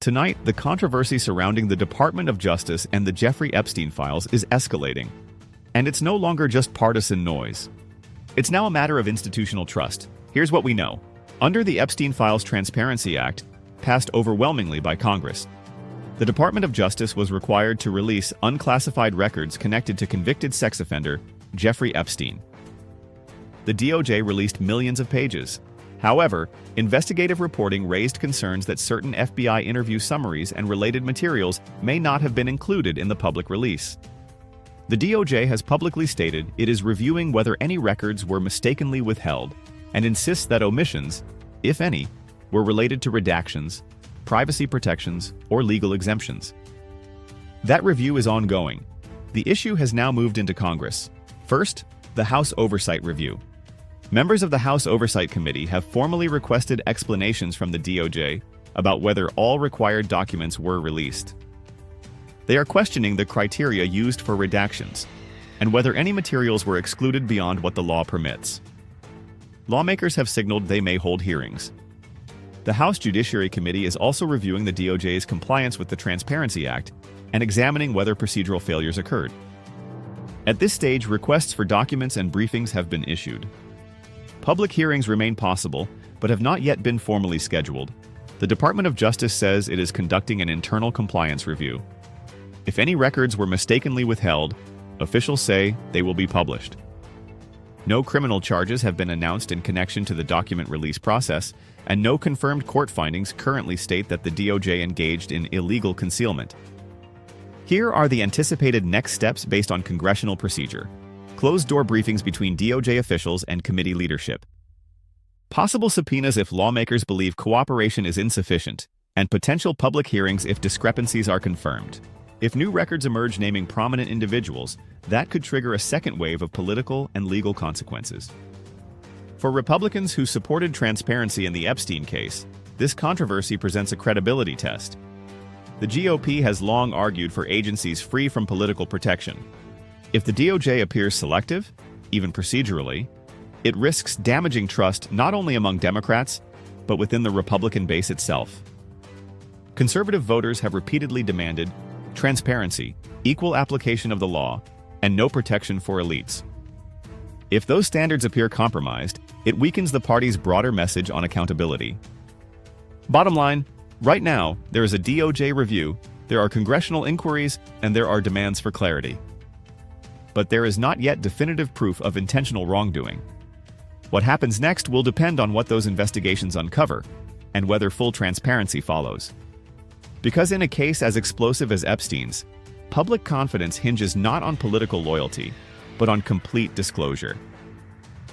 Tonight, the controversy surrounding the Department of Justice and the Jeffrey Epstein files is escalating. And it's no longer just partisan noise. It's now a matter of institutional trust. Here's what we know. Under the Epstein Files Transparency Act, passed overwhelmingly by Congress, the Department of Justice was required to release unclassified records connected to convicted sex offender Jeffrey Epstein. The DOJ released millions of pages. However, investigative reporting raised concerns that certain FBI interview summaries and related materials may not have been included in the public release. The DOJ has publicly stated it is reviewing whether any records were mistakenly withheld and insists that omissions, if any, were related to redactions, privacy protections, or legal exemptions. That review is ongoing. The issue has now moved into Congress. First, the House Oversight Review. Members of the House Oversight Committee have formally requested explanations from the DOJ about whether all required documents were released. They are questioning the criteria used for redactions and whether any materials were excluded beyond what the law permits. Lawmakers have signaled they may hold hearings. The House Judiciary Committee is also reviewing the DOJ's compliance with the Transparency Act and examining whether procedural failures occurred. At this stage, requests for documents and briefings have been issued. Public hearings remain possible, but have not yet been formally scheduled. The Department of Justice says it is conducting an internal compliance review. If any records were mistakenly withheld, officials say they will be published. No criminal charges have been announced in connection to the document release process, and no confirmed court findings currently state that the DOJ engaged in illegal concealment. Here are the anticipated next steps based on congressional procedure. Closed-door briefings between DOJ officials and committee leadership. Possible subpoenas if lawmakers believe cooperation is insufficient, and potential public hearings if discrepancies are confirmed. If new records emerge naming prominent individuals, that could trigger a second wave of political and legal consequences. For Republicans who supported transparency in the Epstein case, this controversy presents a credibility test. The GOP has long argued for agencies free from political protection. If the DOJ appears selective, even procedurally, it risks damaging trust not only among Democrats, but within the Republican base itself. Conservative voters have repeatedly demanded transparency, equal application of the law, and no protection for elites. If those standards appear compromised, it weakens the party's broader message on accountability. Bottom line, right now, there is a DOJ review, there are congressional inquiries, and there are demands for clarity. But there is not yet definitive proof of intentional wrongdoing. What happens next will depend on what those investigations uncover and whether full transparency follows. Because in a case as explosive as Epstein's, public confidence hinges not on political loyalty, but on complete disclosure.